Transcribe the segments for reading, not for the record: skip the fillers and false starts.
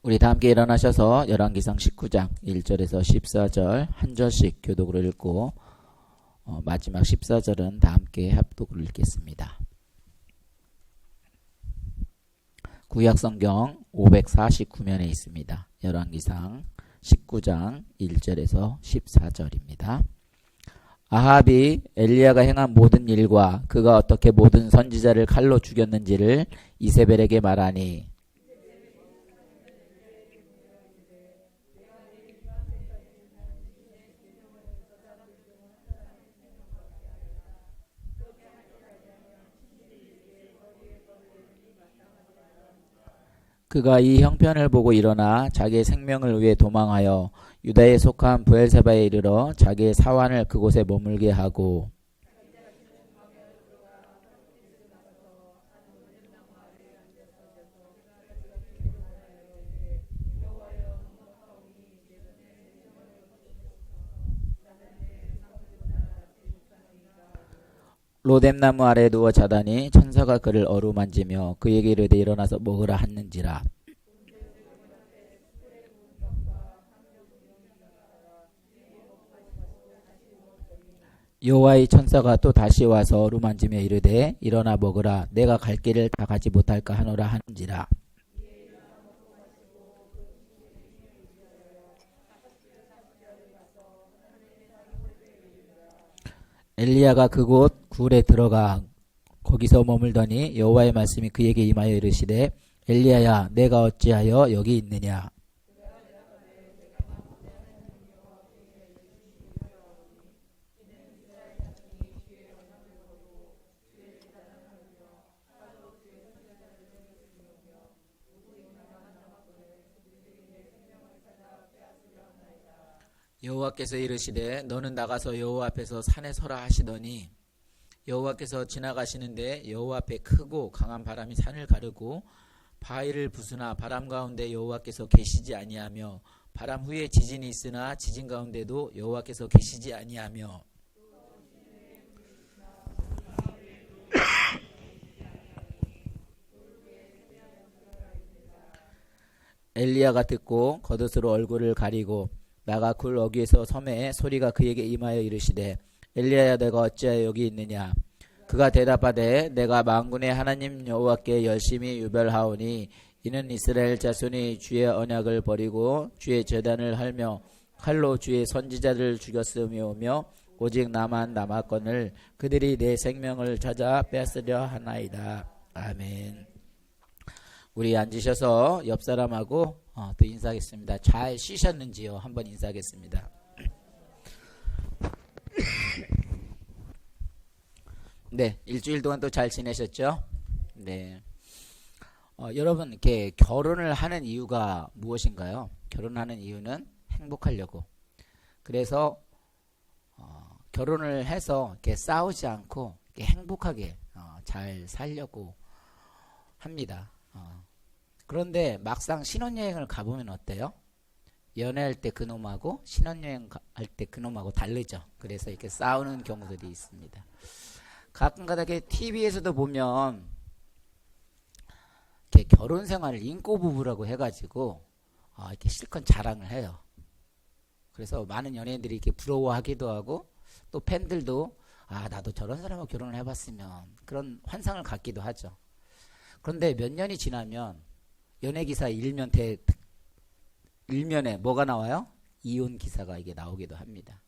우리 다 함께 일어나셔서 열왕기상 19장 1절에서 14절 한 절씩 교독으로 읽고 마지막 14절은 다 함께 합독으로 읽겠습니다. 구약성경 549면에 있습니다. 열왕기상 19장 1절에서 14절입니다. 아합이 엘리야가 행한 모든 일과 그가 어떻게 모든 선지자를 칼로 죽였는지를 이세벨에게 말하니 그가 이 형편을 보고 일어나 자기의 생명을 위해 도망하여 유다에 속한 브엘세바에 이르러 자기의 사환을 그곳에 머물게 하고 로뎀나무 아래에 누워 자다니 천사가 그를 어루만지며 그에게 이르되 일어나서 먹으라 하는지라. 여호와의 천사가 또 다시 와서 어루만지며 이르되 일어나 먹으라 내가 갈 길을 다 가지 못할까 하노라 하는지라. 엘리야가 그곳 굴에 들어가 거기서 머물더니 여호와의 말씀이 그에게 임하여 이르시되 엘리야야 내가 어찌하여 여기 있느냐. 여호와께서 이르시되 너는 나가서 여호와 앞에서 산에 서라 하시더니 여호와께서 지나가시는데 여호와 앞에 크고 강한 바람이 산을 가르고 바위를 부수나 바람 가운데 여호와께서 계시지 아니하며 바람 후에 지진이 있으나 지진 가운데도 여호와께서 계시지 아니하며 엘리야가 듣고 겉옷으로 얼굴을 가리고 나가 굴 어귀에서 서매에 소리가 그에게 임하여 이르시되 엘리야야 내가 어찌하여 여기 있느냐. 그가 대답하되 내가 만군의 하나님 여호와께 열심히 유별하오니 이는 이스라엘 자손이 주의 언약을 버리고 주의 제단을 헐며 칼로 주의 선지자를 죽였으며 오직 나만 남았거늘 그들이 내 생명을 찾아 뺏으려 하나이다. 아멘. 우리 앉으셔서 옆 사람하고 또 인사하겠습니다. 잘 쉬셨는지요? 한번 인사하겠습니다. 네, 일주일 동안 또 잘 지내셨죠? 네. 여러분 이렇게 결혼을 하는 이유가 무엇인가요? 결혼하는 이유는 행복하려고. 그래서 결혼을 해서 이렇게 싸우지 않고 이렇게 행복하게 잘 살려고 합니다. 그런데 막상 신혼여행을 가보면 어때요? 연애할 때 그놈하고 신혼여행 할 때 그놈하고 다르죠. 그래서 이렇게 싸우는 경우들이 있습니다. 가끔가다 TV에서도 보면 이렇게 결혼 생활을 인고 부부라고 해가지고 이렇게 실컷 자랑을 해요. 그래서 많은 연예인들이 이렇게 부러워하기도 하고 또 팬들도 나도 저런 사람하고 결혼을 해봤으면 그런 환상을 갖기도 하죠. 그런데 몇 년이 지나면 연예기사 일면에 뭐가 나와요? 이혼 기사가 이게 나오기도 합니다.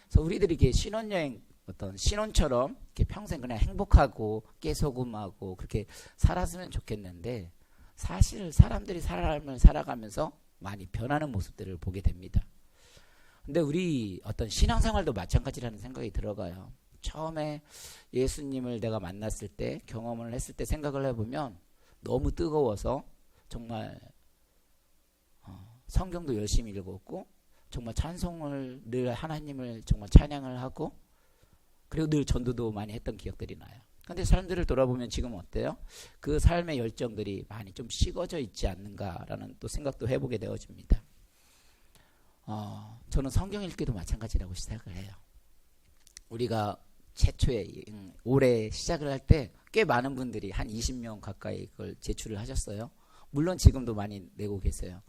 그래서 우리들이 이렇게 신혼여행 어떤 신혼처럼 이렇게 평생 그냥 행복하고 깨소금하고 그렇게 살았으면 좋겠는데 사실 사람들이 삶을 살아가면서 많이 변하는 모습들을 보게 됩니다. 근데 우리 어떤 신앙생활도 마찬가지라는 생각이 들어가요. 처음에 예수님을 내가 만났을 때 경험을 했을 때 생각을 해보면 너무 뜨거워서 정말 성경도 열심히 읽었고 정말 찬송을 늘 하나님을 정말 찬양을 하고 그리고 늘 전도도 많이 했던 기억들이 나요. 그런데 사람들을 돌아보면 지금 어때요? 그 삶의 열정들이 많이 좀 식어져 있지 않는가라는 또 생각도 해보게 되어집니다. 저는 성경 읽기도 마찬가지라고 생각을 해요. 우리가 최초에 올해 시작을 할 때 꽤 많은 분들이 한 20명 가까이 그걸 제출을 하셨어요. 물론 지금도 많이 내고 계세요.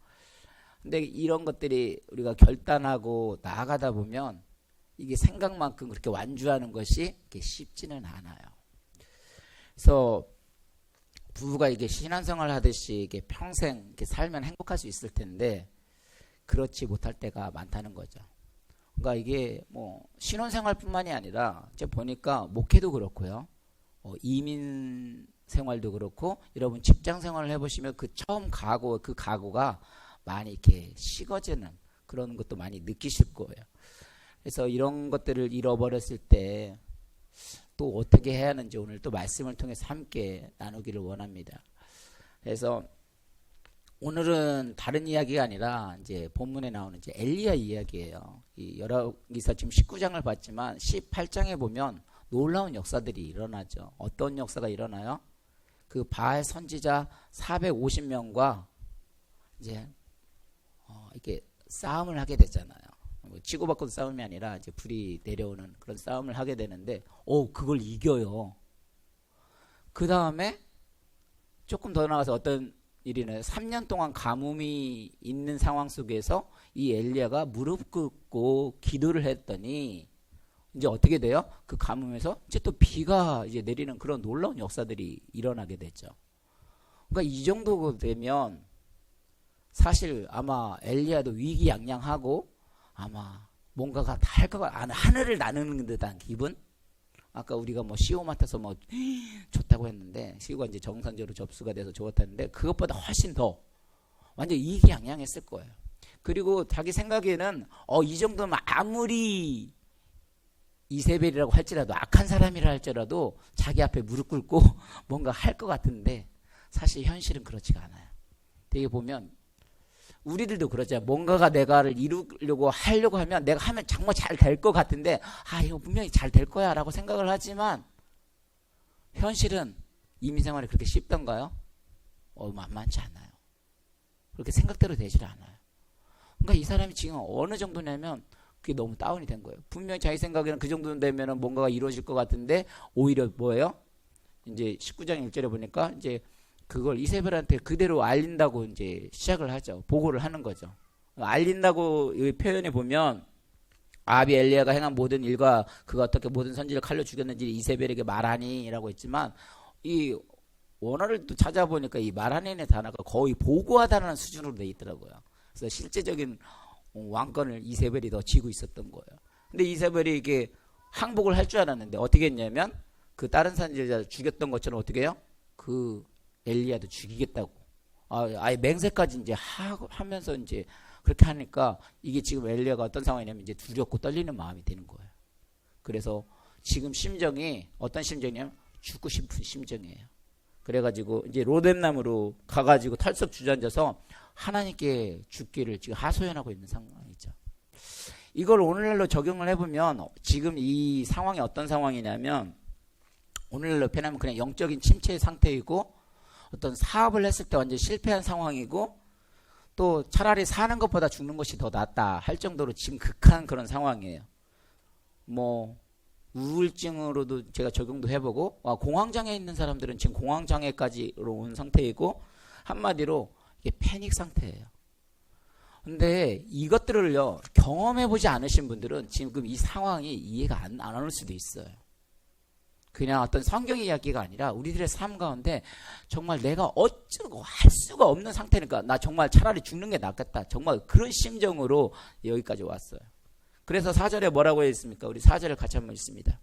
근데 이런 것들이 우리가 결단하고 나아가다 보면 이게 생각만큼 그렇게 완주하는 것이 이렇게 쉽지는 않아요. 그래서 부부가 이게 신앙생활 하듯이 이게 평생 이렇게 살면 행복할 수 있을 텐데 그렇지 못할 때가 많다는 거죠. 그러니까 이게 뭐 신혼생활뿐만이 아니라 이제 보니까 목회도 그렇고요. 이민 생활도 그렇고 여러분 직장 생활을 해보시면 그 처음 각오 그 각오가 많이 이렇게 식어지는 그런 것도 많이 느끼실 거예요. 그래서 이런 것들을 잃어버렸을 때 또 어떻게 해야 하는지 오늘 또 말씀을 통해서 함께 나누기를 원합니다. 그래서 오늘은 다른 이야기가 아니라 이제 본문에 나오는 이제 엘리야 이야기예요. 이 열왕기사 지금 19장을 봤지만 18장에 보면 놀라운 역사들이 일어나죠. 어떤 역사가 일어나요? 그 바알 선지자 450명과 이제 이렇게 싸움을 하게 됐잖아요. 치고받고 싸움이 아니라 이제 불이 내려오는 그런 싸움을 하게 되는데, 그걸 이겨요. 그 다음에 조금 더 나가서 어떤 일이나요? 3년 동안 가뭄이 있는 상황 속에서 이 엘리야가 무릎 꿇고 기도를 했더니 이제 어떻게 돼요? 그 가뭄에서 이제 또 비가 이제 내리는 그런 놀라운 역사들이 일어나게 되죠. 그러니까 이 정도 되면 사실 아마 엘리야도 위기양양하고 아마 뭔가가 다 할 것 같아. 하늘을 나누는 듯한 기분? 아까 우리가 뭐 시오 맡아서 뭐 좋다고 했는데 시오가 이제 정상적으로 접수가 돼서 좋았다는데 그것보다 훨씬 더 완전 위기양양했을 거예요. 그리고 자기 생각에는 이 정도면 아무리 이세벨이라고 할지라도 악한 사람이라 할지라도 자기 앞에 무릎 꿇고 뭔가 할 것 같은데 사실 현실은 그렇지가 않아요. 되게 보면 우리들도 그렇잖아요. 뭔가가 내가를 이루려고 하려고 하면 내가 하면 정말 잘 될 것 같은데 이거 분명히 잘 될 거야 라고 생각을 하지만 현실은 이민생활이 그렇게 쉽던가요? 만만치 않아요. 그렇게 생각대로 되질 않아요. 그러니까 이 사람이 지금 어느 정도냐면 그게 너무 다운이 된 거예요. 분명히 자기 생각에는 그 정도 되면 뭔가가 이루어질 것 같은데 오히려 뭐예요? 이제 19장 1절에 보니까 이제 그걸 이세벨한테 그대로 알린다고 이제 시작을 하죠. 보고를 하는 거죠. 알린다고 이 표현에 보면 아합이 엘리야가 행한 모든 일과 그가 어떻게 모든 선지를 칼로 죽였는지 이세벨에게 말하니 라고 했지만 이 원어를 또 찾아보니까 이 말하니의 단어가 거의 보고하다는 수준으로 돼 있더라고요. 그래서 실제적인 왕권을 이세벨이 더 쥐고 있었던 거예요. 근데 이세벨이 이게 항복을 할 줄 알았는데 어떻게 했냐면 그 다른 선지자 죽였던 것처럼 어떻게 해요? 그 엘리야도 죽이겠다고 아예 맹세까지 이제 하면서 이제 그렇게 하니까 이게 지금 엘리야가 어떤 상황이냐면 이제 두렵고 떨리는 마음이 되는 거예요. 그래서 지금 심정이 어떤 심정이냐면 죽고 싶은 심정이에요. 그래가지고 이제 로뎀나무로 가가지고 털썩 주저앉아서 하나님께 죽기를 지금 하소연하고 있는 상황이죠. 이걸 오늘날로 적용을 해보면 지금 이 상황이 어떤 상황이냐면 오늘날로 표현하면 그냥 영적인 침체 상태이고 어떤 사업을 했을 때 완전 실패한 상황이고 또 차라리 사는 것보다 죽는 것이 더 낫다 할 정도로 지금 극한 그런 상황이에요. 뭐 우울증으로도 제가 적용도 해보고 공황장애 있는 사람들은 지금 공황장애까지로 온 상태이고 한마디로 이게 패닉 상태예요. 근데 이것들을요 경험해보지 않으신 분들은 지금 이 상황이 이해가 안 올 수도 있어요. 그냥 어떤 성경 이야기가 아니라 우리들의 삶 가운데 정말 내가 어쩌고 할 수가 없는 상태니까 나 정말 차라리 죽는 게 낫겠다. 정말 그런 심정으로 여기까지 왔어요. 그래서 4절에 뭐라고 했습니까? 우리 4절을 같이 한번 읽습니다.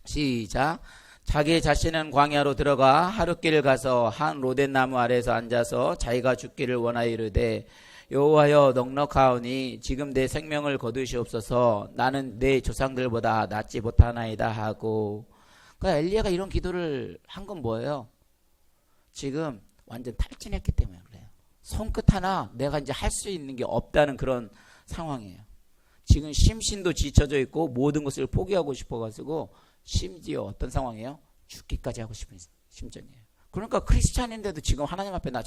시작. 자기 자신은 광야로 들어가 하룻길을 가서 한 로뎀나무 아래에서 앉아서 자기가 죽기를 원하여 이르되 여호와여 넉넉하오니 지금 내 생명을 거두시옵소서. 나는 내 조상들보다 낫지 못하나이다 하고. 그러니까 엘리야가 이런 기도를 한 건 뭐예요? 지금 완전 탈진했기 때문에 그래요. 손끝 하나 내가 이제 할 수 있는 게 없다는 그런 상황이에요. 지금 심신도 지쳐져 있고 모든 것을 포기하고 싶어가지고 심지어 어떤 상황이에요? 죽기까지 하고 싶은 심정이에요. 그러니까 크리스찬인데도 지금 하나님 앞에 나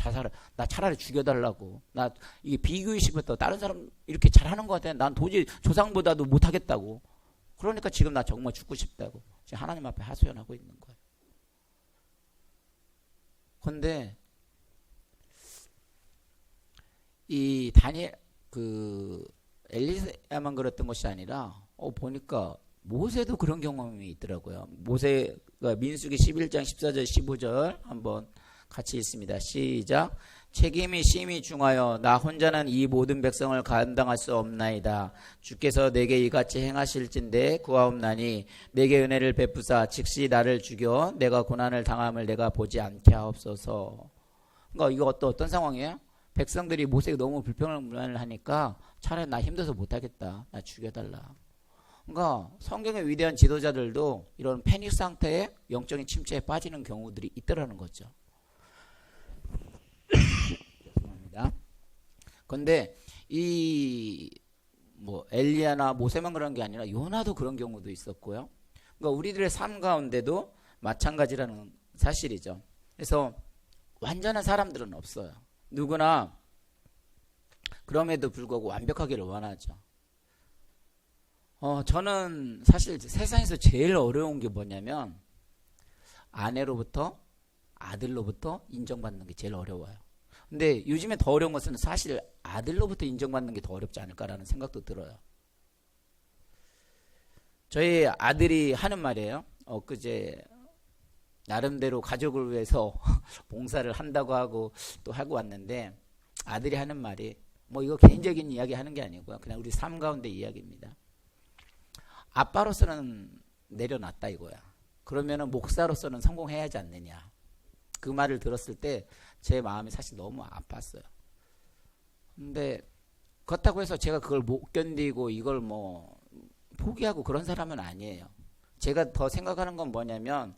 차라리 죽여달라고. 나 이게 비교의식부터 다른 사람 이렇게 잘하는 것 같아. 난 도저히 조상보다도 못하겠다고. 그러니까 지금 나 정말 죽고 싶다고. 지금 하나님 앞에 하소연하고 있는 거예요. 그런데 이 다니엘 엘리야만 그랬던 것이 아니라 보니까 모세도 그런 경험이 있더라고요. 모세가 민수기 11장 14절 15절 한번 같이 읽습니다. 시작. 책임이 심히 중하여 나 혼자는 이 모든 백성을 감당할 수 없나이다. 주께서 내게 이같이 행하실진대 구하옵나니 내게 은혜를 베푸사 즉시 나를 죽여 내가 고난을 당함을 내가 보지 않게 하옵소서. 그러니까 이거 어떤 상황이에요? 백성들이 모세가 너무 불평을 하니까 차라리 나 힘들어서 못하겠다. 나 죽여달라. 그러니까 성경의 위대한 지도자들도 이런 패닉 상태에 영적인 침체에 빠지는 경우들이 있더라는 거죠. 죄송합니다. 그런데 엘리야나 모세만 그런 게 아니라 요나도 그런 경우도 있었고요. 그러니까 우리들의 삶 가운데도 마찬가지라는 사실이죠. 그래서 완전한 사람들은 없어요. 누구나 그럼에도 불구하고 완벽하기를 원하죠. 저는 사실 세상에서 제일 어려운 게 뭐냐면 아내로부터 아들로부터 인정받는 게 제일 어려워요. 근데 요즘에 더 어려운 것은 사실 아들로부터 인정받는 게 더 어렵지 않을까라는 생각도 들어요. 저희 아들이 하는 말이에요. 그제 나름대로 가족을 위해서 봉사를 한다고 하고 또 하고 왔는데 아들이 하는 말이 이거 개인적인 이야기 하는 게 아니고요. 그냥 우리 삶 가운데 이야기입니다. 아빠로서는 내려놨다 이거야. 그러면은 목사로서는 성공해야 하지 않느냐. 그 말을 들었을 때 제 마음이 사실 너무 아팠어요. 근데 그렇다고 해서 제가 그걸 못 견디고 이걸 포기하고 그런 사람은 아니에요. 제가 더 생각하는 건 뭐냐면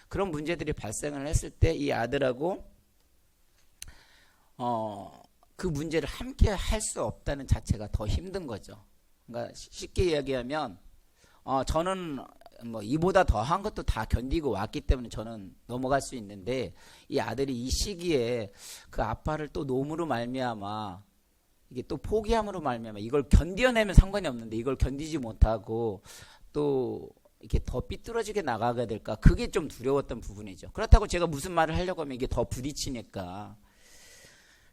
그런 문제들이 발생을 했을 때 이 아들하고 그 문제를 함께 할 수 없다는 자체가 더 힘든 거죠. 그러니까 쉽게 이야기하면 저는 이보다 더한 것도 다 견디고 왔기 때문에 저는 넘어갈 수 있는데 이 아들이 이 시기에 그 아빠를 또 노무로 말미암아 이게 또 포기함으로 말미암아 이걸 견뎌내면 상관이 없는데 이걸 견디지 못하고 또 이렇게 더 삐뚤어지게 나가게 될까 그게 좀 두려웠던 부분이죠. 그렇다고 제가 무슨 말을 하려고 하면 이게 더 부딪히니까.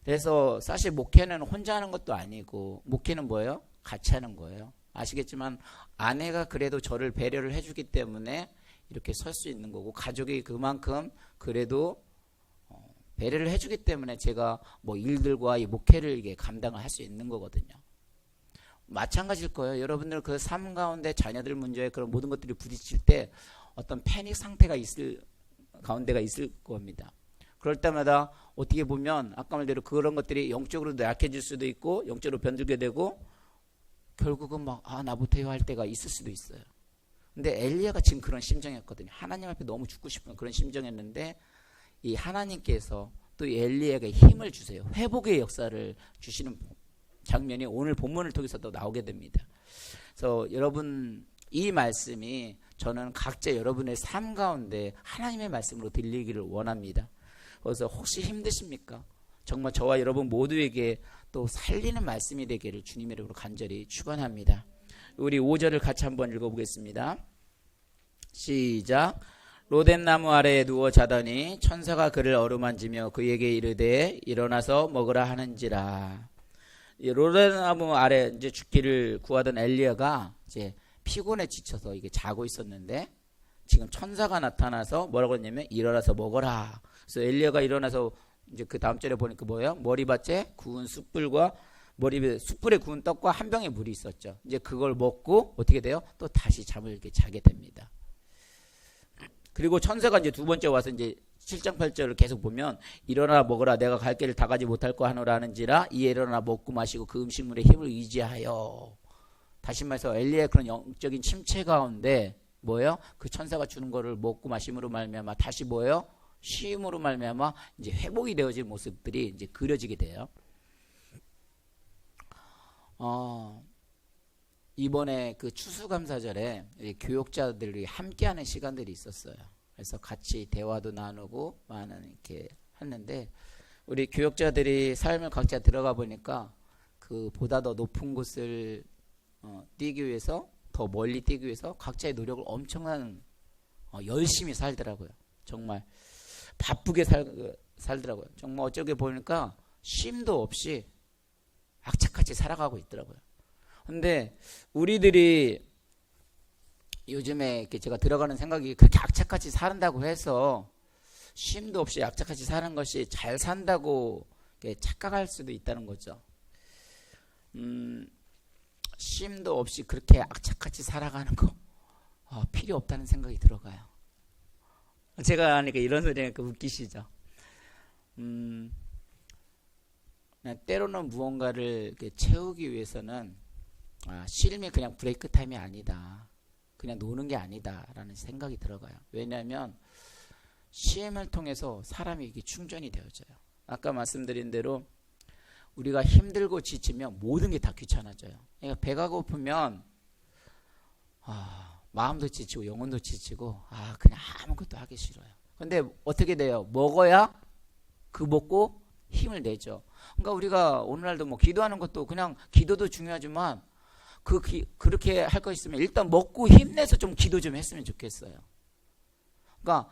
그래서 사실 목회는 혼자 하는 것도 아니고 목회는 뭐예요? 같이 하는 거예요. 아시겠지만 아내가 그래도 저를 배려를 해주기 때문에 이렇게 설 수 있는 거고 가족이 그만큼 그래도 배려를 해주기 때문에 제가 일들과 이 목회를 이게 감당을 할 수 있는 거거든요. 마찬가지일 거예요. 여러분들 그 삶 가운데 자녀들 문제에 그런 모든 것들이 부딪힐 때 어떤 패닉 상태가 있을 가운데가 있을 겁니다. 그럴 때마다 어떻게 보면 아까 말대로 그런 것들이 영적으로도 약해질 수도 있고 영적으로 변들게 되고 결국은 나 못해요 할 때가 있을 수도 있어요. 근데 엘리야가 지금 그런 심정이었거든요. 하나님 앞에 너무 죽고 싶은 그런 심정이었는데 이 하나님께서 또 엘리야에게 힘을 주세요. 회복의 역사를 주시는 장면이 오늘 본문을 통해서도 나오게 됩니다. 그래서 여러분 이 말씀이 저는 각자 여러분의 삶 가운데 하나님의 말씀으로 들리기를 원합니다. 그래서 혹시 힘드십니까? 정말 저와 여러분 모두에게 또 살리는 말씀이 되기를 주님의 이름으로 간절히 축원합니다. 우리 5절을 같이 한번 읽어보겠습니다. 시작. 로덴나무 아래에 누워 자더니 천사가 그를 어루만지며 그에게 이르되 일어나서 먹으라 하는지라. 이 로덴나무 아래 이제 죽기를 구하던 엘리야가 이제 피곤에 지쳐서 이게 자고 있었는데 지금 천사가 나타나서 뭐라고 했냐면 일어나서 먹어라. 그래서 엘리야가 일어나서 이제 그 다음 절에 보니까 뭐예요? 머리밭에 구운 숯불과 숯불에 구운 떡과 한 병의 물이 있었죠. 이제 그걸 먹고 어떻게 돼요? 또 다시 잠을 이렇게 자게 됩니다. 그리고 천사가 이제 두 번째 와서 이제 7장 8절을 계속 보면 일어나 먹어라 내가 갈 길을 다 가지 못할 거 하노라 하는지라 이에 일어나 먹고 마시고 그 음식물의 힘을 의지하여. 다시 말해서 엘리야의 그런 영적인 침체 가운데 뭐예요? 그 천사가 주는 거를 먹고 마심으로 말미암아 다시 뭐예요? 쉼으로 말미암아 이제 회복이 되어질 모습들이 이제 그려지게 돼요. 이번에 그 추수감사절에 교육자들이 함께하는 시간들이 있었어요. 그래서 같이 대화도 나누고 많은 이렇게 했는데 우리 교육자들이 삶을 각자 들어가 보니까 그 보다 더 높은 곳을 뛰기 위해서 더 멀리 뛰기 위해서 각자의 노력을 엄청난 열심히 살더라고요. 정말 바쁘게 살더라고요. 정말 어쩌게 보니까 쉼도 없이 악착같이 살아가고 있더라고요. 근데 우리들이 요즘에 이렇게 제가 들어가는 생각이 그렇게 악착같이 산다고 해서 쉼도 없이 악착같이 사는 것이 잘 산다고 착각할 수도 있다는 거죠. 쉼도 없이 그렇게 악착같이 살아가는 거 필요 없다는 생각이 들어가요. 제가 하니까 이런 소리 하니까 웃기시죠. 그냥 때로는 무언가를 이렇게 채우기 위해서는 쉼이 그냥 브레이크 타임이 아니다. 그냥 노는 게 아니다 라는 생각이 들어가요. 왜냐하면 쉼을 통해서 사람이 이게 충전이 되어져요. 아까 말씀드린 대로 우리가 힘들고 지치면 모든 게 다 귀찮아져요. 그러니까 배가 고프면 마음도 지치고 영혼도 지치고 그냥 아무것도 하기 싫어요. 근데 어떻게 돼요? 먹어야 그 먹고 힘을 내죠. 그러니까 우리가 오늘날도 뭐 기도하는 것도 그냥 기도도 중요하지만 그렇게 할 거 있으면 일단 먹고 힘내서 좀 기도 좀 했으면 좋겠어요. 그러니까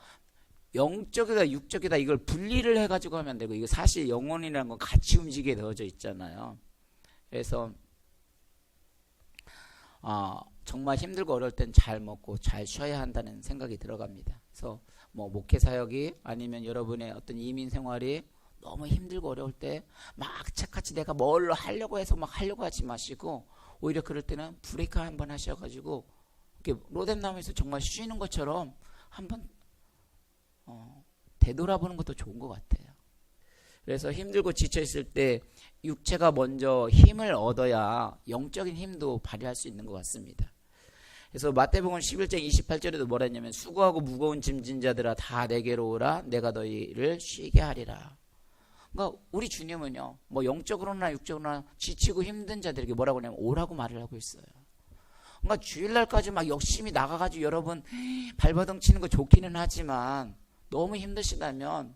영적이다 육적이다 이걸 분리를 해가지고 하면 안 되고, 이거 사실 영혼이라는 건 같이 움직이게 되어져 있잖아요. 그래서 정말 힘들고 어려울 땐 잘 먹고 잘 쉬어야 한다는 생각이 들어갑니다. 그래서 뭐 목회 사역이 아니면 여러분의 어떤 이민 생활이 너무 힘들고 어려울 때 막 착같이 내가 뭘 하려고 해서 막 하려고 하지 마시고, 오히려 그럴 때는 브레이크 한번 하셔가지고 이렇게 로뎀나무에서 정말 쉬는 것처럼 한번 되돌아보는 것도 좋은 것 같아요. 그래서 힘들고 지쳐있을 때 육체가 먼저 힘을 얻어야 영적인 힘도 발휘할 수 있는 것 같습니다. 그래서 마태복음 11장 28절에도 뭐라 했냐면, 수고하고 무거운 짐진 자들아 다 내게로 오라, 내가 너희를 쉬게 하리라. 그러니까 우리 주님은요, 뭐 영적으로나 육적으로나 지치고 힘든 자들에게 뭐라고 하냐면 오라고 말을 하고 있어요. 그러니까 주일날까지 막 열심히 나가가지고 여러분 발버둥 치는 거 좋기는 하지만 너무 힘드시다면,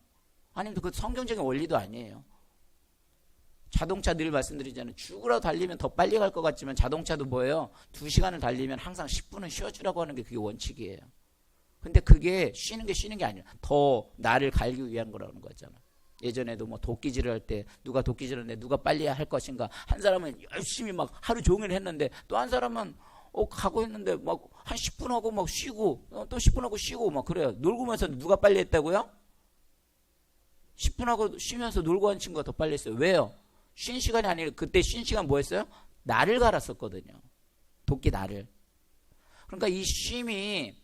아니면 그 성경적인 원리도 아니에요. 자동차 늘 말씀드리잖아요. 죽으라고 달리면 더 빨리 갈 것 같지만 자동차도 뭐예요? 2시간을 달리면 항상 10분은 쉬어주라고 하는 게 그게 원칙이에요. 근데 그게 쉬는 게 아니라 더 나를 갈기 위한 거라는 거잖아. 예전에도 뭐 도끼질을 할 때 누가 도끼질을 했는데 누가 빨리 할 것인가, 한 사람은 열심히 막 하루 종일 했는데 또 한 사람은 가고 있는데 막 한 10분 하고 막 쉬고 또 10분 하고 쉬고 막 그래요. 놀고면서 누가 빨리 했다고요? 10분 하고 쉬면서 놀고 한 친구가 더 빨리 했어요. 왜요? 쉰 시간이 아니라 그때 쉰 시간 뭐 했어요? 날을 갈았었거든요. 도끼 날을. 그러니까 이 쉼이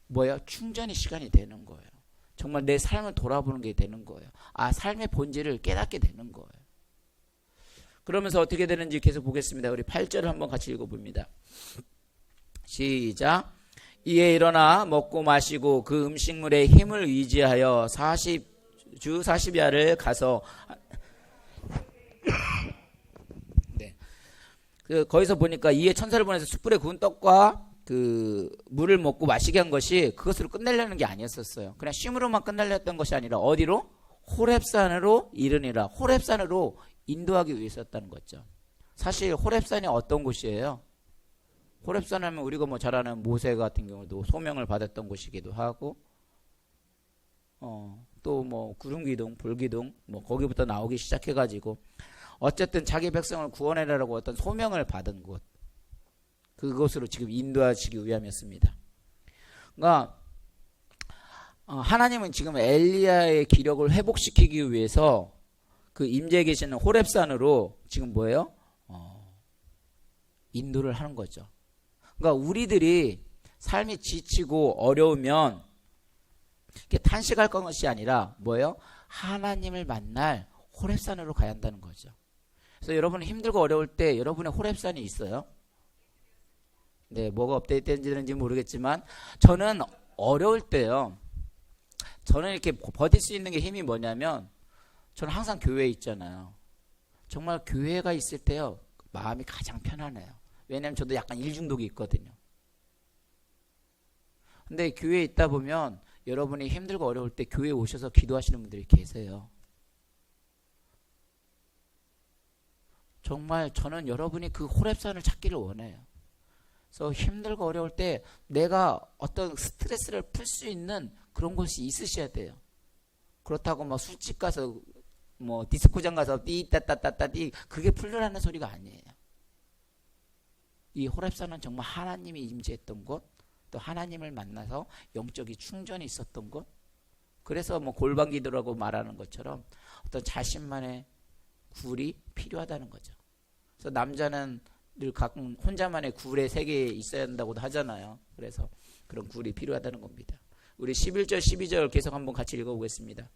뭐예요? 충전의 시간이 되는 거예요. 정말 내 삶을 돌아보는 게 되는 거예요. 삶의 본질을 깨닫게 되는 거예요. 그러면서 어떻게 되는지 계속 보겠습니다. 우리 8절을 한번 같이 읽어봅니다. 시작. 이에 일어나 먹고 마시고 그 음식물의 힘을 의지하여 40주 40야를 가서 거기서 보니까 이에 천사를 보내서 숯불에 구운 떡과 그 물을 먹고 마시게 한 것이 그것으로 끝내려는 게 아니었었어요. 그냥 쉼으로만 끝내려던 것이 아니라 어디로? 호렙산으로 이르니라. 호렙산으로 인도하기 위해서였다는 거죠. 사실 호렙산이 어떤 곳이에요? 호렙산 하면 우리가 뭐 잘 아는 모세 같은 경우도 소명을 받았던 곳이기도 하고, 또 뭐 구름기둥, 불기둥 뭐 거기부터 나오기 시작해가지고 어쨌든 자기 백성을 구원해라라고 어떤 소명을 받은 곳, 그곳으로 지금 인도하시기 위함이었습니다. 그러니까 하나님은 지금 엘리야의 기력을 회복시키기 위해서 그 임재에 계시는 호렙산으로 지금 뭐예요? 인도를 하는 거죠. 그러니까 우리들이 삶이 지치고 어려우면 이렇게 탄식할 것이 아니라 뭐예요? 하나님을 만날 호렙산으로 가야 한다는 거죠. 그래서 여러분 힘들고 어려울 때 여러분의 호렙산이 있어요? 네, 뭐가 업데이트되는지 모르겠지만 저는 어려울 때요, 저는 이렇게 버틸 수 있는 게 힘이 뭐냐면, 저는 항상 교회에 있잖아요. 정말 교회가 있을 때요 마음이 가장 편안해요. 왜냐하면 저도 약간 일중독이 있거든요. 근데 교회에 있다 보면 여러분이 힘들고 어려울 때 교회에 오셔서 기도하시는 분들이 계세요. 정말 저는 여러분이 그 호렙산을 찾기를 원해요. 그래서 힘들고 어려울 때 내가 어떤 스트레스를 풀 수 있는 그런 곳이 있으셔야 돼요. 그렇다고 막 술집 가서 뭐 디스코장 가서 띠따따따따 그게 풀려라는 소리가 아니에요. 이 호렙산은 정말 하나님이 임재했던 곳, 또 하나님을 만나서 영적인 충전이 있었던 곳. 그래서 뭐 골방기도라고 말하는 것처럼 어떤 자신만의 굴이 필요하다는 거죠. 그래서 남자는 늘 가끔 혼자만의 굴의 세계에 있어야 한다고도 하잖아요. 그래서 그런 굴이 필요하다는 겁니다. 우리 11절 12절 계속 한번 같이 읽어보겠습니다.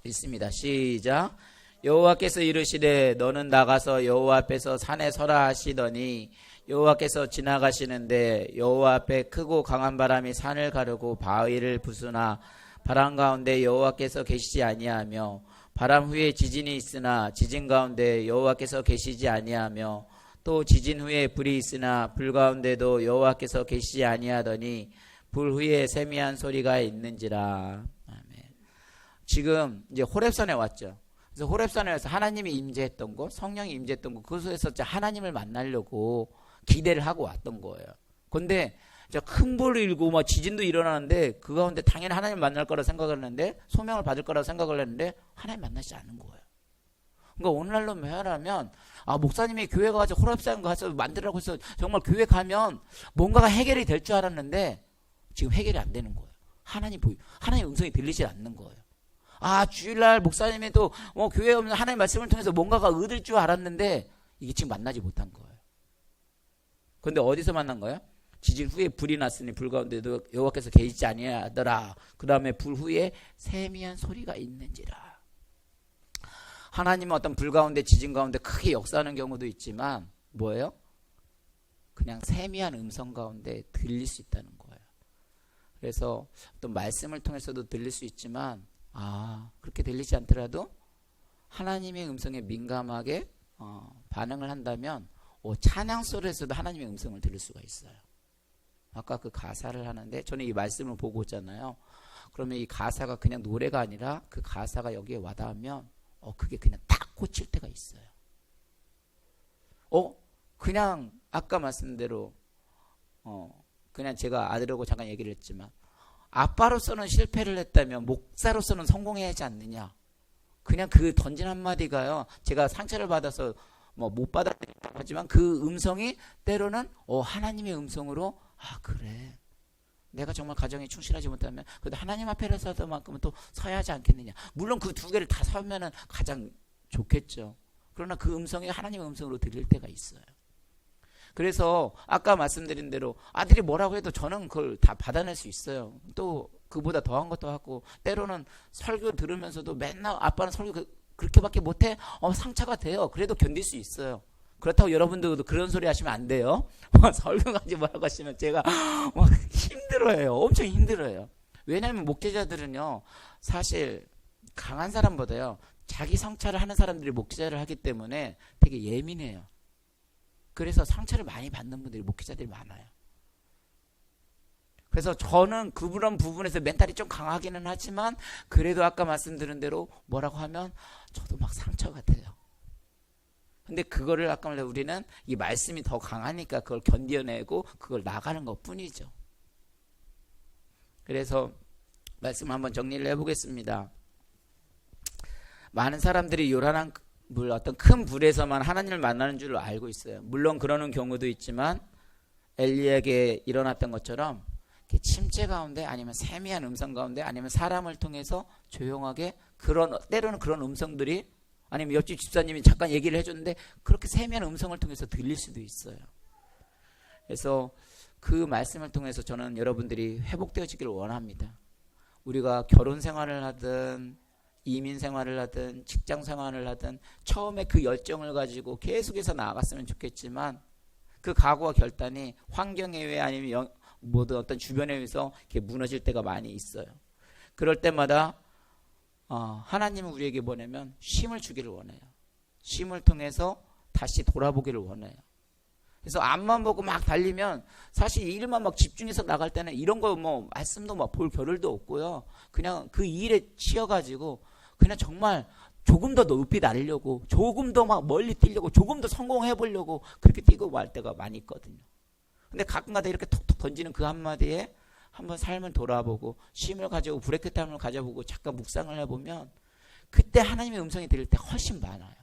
읽습니다. 시작. 여호와께서 이르시되 너는 나가서 여호와 앞에서 산에 서라 하시더니 여호와께서 지나가시는데 여호와 앞에 크고 강한 바람이 산을 가르고 바위를 부수나 바람 가운데 여호와께서 계시지 아니하며 바람 후에 지진이 있으나 지진 가운데 여호와께서 계시지 아니하며 또 지진 후에 불이 있으나 불 가운데도 여호와께서 계시지 아니하더니 불 후에 세미한 소리가 있는지라. 아멘. 지금 이제 호렙산에 왔죠. 그래서 호렙산에 와서 하나님이 임재했던 곳, 성령이 임재했던 곳, 그곳에서 하나님을 만나려고 기대를 하고 왔던 거예요. 그런데 큰 불이 일고 막 지진도 일어나는데 그 가운데 당연히 하나님 만날 거라 생각을 했는데 소명을 받을 거라고 생각을 했는데 하나님 만나지 않는 거예요. 그러니까 오늘날로 말하면 목사님이 교회 가서 호렙산 가서 만들라고 해서 정말 교회 가면 뭔가가 해결이 될 줄 알았는데 지금 해결이 안 되는 거예요. 하나님 음성이 들리지 않는 거예요. 주일날 목사님이 또 교회 오면 하나님 말씀을 통해서 뭔가가 얻을 줄 알았는데 이게 지금 만나지 못한 거예요. 그런데 어디서 만난 거예요? 지진 후에 불이 났으니 불 가운데도 여호와께서 계시지 아니하더라. 그 다음에 불 후에 세미한 소리가 있는지라. 하나님은 어떤 불 가운데 지진 가운데 크게 역사하는 경우도 있지만 뭐예요? 그냥 세미한 음성 가운데 들릴 수 있다는 거예요. 그래서 또 말씀을 통해서도 들릴 수 있지만 그렇게 들리지 않더라도 하나님의 음성에 민감하게 반응을 한다면 찬양 소리에서도 하나님의 음성을 들을 수가 있어요. 아까 그 가사를 하는데 저는 이 말씀을 보고 있잖아요. 그러면 이 가사가 그냥 노래가 아니라 그 가사가 여기에 와닿으면 그게 그냥 딱 꽂힐 때가 있어요. 그냥 아까 말씀대로 그냥 제가 아들하고 잠깐 얘기를 했지만 아빠로서는 실패를 했다면 목사로서는 성공해야 하지 않느냐. 그냥 그 던진 한마디가요. 제가 상처를 받아서 못 받아들인다고 하지만 그 음성이 때로는 하나님의 음성으로 그래. 내가 정말 가정에 충실하지 못하면 그래도 하나님 앞에서만큼은 또 서야 하지 않겠느냐. 물론 그 두 개를 다 서면은 가장 좋겠죠. 그러나 그 음성이 하나님의 음성으로 들릴 때가 있어요. 그래서 아까 말씀드린 대로 아들이 뭐라고 해도 저는 그걸 다 받아낼 수 있어요. 또 그보다 더한 것도 하고 때로는 설교 들으면서도 맨날 아빠는 설교 그렇게밖에 못해? 상처가 돼요. 그래도 견딜 수 있어요. 그렇다고 여러분들도 그런 소리 하시면 안 돼요. 설교까지 뭐라고 하시면 제가 힘들어요. 엄청 힘들어요. 왜냐하면 목회자들은요 사실 강한 사람보다요 자기 성찰을 하는 사람들이 목회자를 하기 때문에 되게 예민해요. 그래서 상처를 많이 받는 분들이 목회자들이 많아요. 그래서 저는 그런 부분에서 멘탈이 좀 강하기는 하지만 그래도 아까 말씀드린 대로 뭐라고 하면 저도 막 상처가 돼요. 근데 그거를 아까 말해 우리는 이 말씀이 더 강하니까 그걸 견뎌내고 그걸 나가는 것 뿐이죠. 그래서 말씀 한번 정리를 해보겠습니다. 많은 사람들이 요란한 어떤 큰 불에서만 하나님을 만나는 줄 알고 있어요. 물론 그러는 경우도 있지만 엘리에게 일어났던 것처럼 침체 가운데 아니면 세미한 음성 가운데 아니면 사람을 통해서 조용하게 때로는 그런 음성들이 아니면 옆집 집사님이 잠깐 얘기를 해줬는데 그렇게 세미한 음성을 통해서 들릴 수도 있어요. 그래서 그 말씀을 통해서 저는 여러분들이 회복되어지기를 원합니다. 우리가 결혼 생활을 하든 이민 생활을 하든 직장 생활을 하든 처음에 그 열정을 가지고 계속해서 나아갔으면 좋겠지만 그 각오와 결단이 환경에 의해 아니면 모든 어떤 주변에 의해서 이렇게 무너질 때가 많이 있어요. 그럴 때마다 하나님은 우리에게 뭐냐면 쉼을 주기를 원해요. 쉼을 통해서 다시 돌아보기를 원해요. 그래서 앞만 보고 막 달리면 사실 일만 막 집중해서 나갈 때는 이런 거 말씀도 볼 겨를도 없고요. 그냥 그 일에 치여가지고 그냥 정말 조금 더 높이 날리려고 조금 더 막 멀리 뛰려고 조금 더 성공해 보려고 그렇게 뛰고 말 때가 많이 있거든요. 근데 가끔가다 이렇게 톡톡 던지는 그 한마디에 한번 삶을 돌아보고 쉼을 가지고 브레이크 타임을 가져보고 잠깐 묵상을 해보면 그때 하나님의 음성이 들릴 때 훨씬 많아요.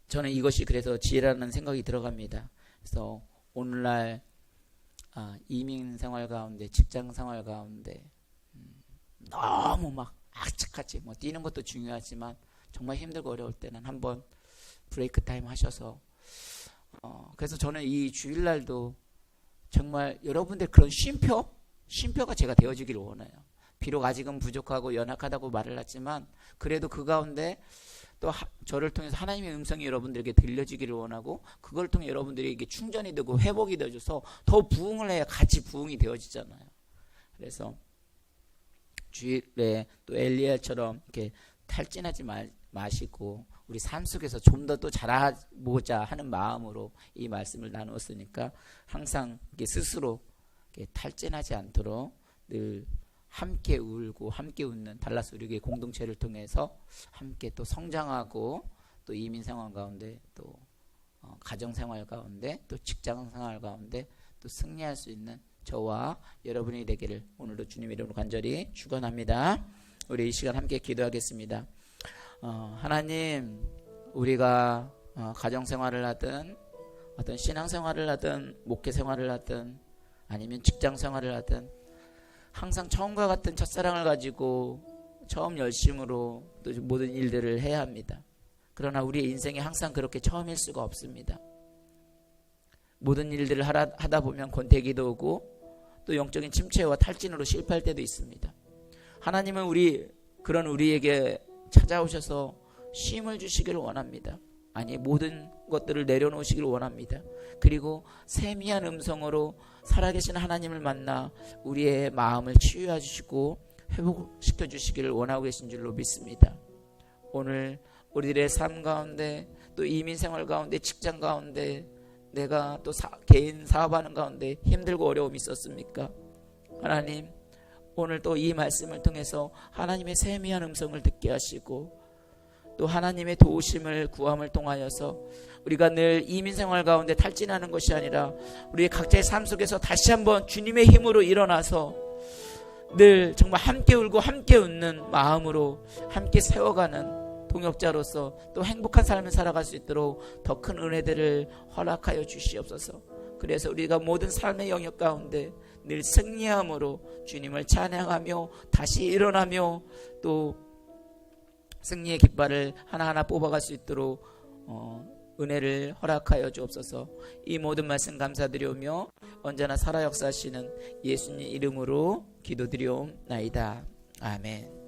저는 이것이 그래서 지혜라는 생각이 들어갑니다. 그래서 오늘날 이민 생활 가운데, 직장 생활 가운데 너무 막 악착같이 뭐 뛰는 것도 중요하지만 정말 힘들고 어려울 때는 한번 브레이크 타임 하셔서 그래서 저는 이 주일날도 정말 여러분들 그런 쉼표가 제가 되어주기를 원해요. 비록 아직은 부족하고 연약하다고 말을 했지만 그래도 그 가운데 또 저를 통해서 하나님의 음성이 여러분들에게 들려지기를 원하고 그걸 통해 여러분들에게 충전이 되고 회복이 되어줘서 더 부흥을 해야 같이 부흥이 되어지잖아요. 그래서 주일에 또 엘리야처럼 이렇게 탈진하지 마시고 우리 삶 속에서 좀 더 또 잘하고자 하는 마음으로 이 말씀을 나누었으니까 항상 이렇게 스스로 이렇게 탈진하지 않도록 늘 함께 울고 함께 웃는 달라스 우리교회 공동체를 통해서 함께 또 성장하고 또 이민 생활 가운데 또 가정 생활 가운데 또 직장 생활 가운데 또 승리할 수 있는 저와 여러분이 되기를 오늘도 주님 이름으로 간절히 축원합니다. 우리 이 시간 함께 기도하겠습니다. 하나님, 우리가 가정 생활을 하든 어떤 신앙 생활을 하든 목회 생활을 하든 아니면 직장 생활을 하든 항상 처음과 같은 첫사랑을 가지고 처음 열심으로 또 모든 일들을 해야 합니다. 그러나 우리의 인생이 항상 그렇게 처음일 수가 없습니다. 모든 일들을 하다 보면 권태기도 오고 또 영적인 침체와 탈진으로 실패할 때도 있습니다. 하나님은 그런 우리에게 찾아오셔서 쉼을 주시기를 원합니다. 아니, 모든 것들을 내려놓으시기를 원합니다. 그리고 세미한 음성으로 살아계신 하나님을 만나 우리의 마음을 치유해 주시고 회복시켜 주시기를 원하고 계신 줄로 믿습니다. 오늘 우리들의 삶 가운데 또 이민생활 가운데 직장 가운데 내가 또 개인 사업하는 가운데 힘들고 어려움이 있었습니까? 하나님, 오늘 또 이 말씀을 통해서 하나님의 세미한 음성을 듣게 하시고 또 하나님의 도우심을 구함을 통하여서 우리가 늘 이민생활 가운데 탈진하는 것이 아니라 우리의 각자의 삶 속에서 다시 한번 주님의 힘으로 일어나서 늘 정말 함께 울고 함께 웃는 마음으로 함께 세워가는 동역자로서 또 행복한 삶을 살아갈 수 있도록 더 큰 은혜들을 허락하여 주시옵소서. 그래서 우리가 모든 삶의 영역 가운데 늘 승리함으로 주님을 찬양하며 다시 일어나며 또 승리의 깃발을 하나하나 뽑아갈 수 있도록 은혜를 허락하여 주옵소서. 이 모든 말씀 감사드리오며 언제나 살아 역사하시는 예수님 이름으로 기도드리옵나이다. 아멘.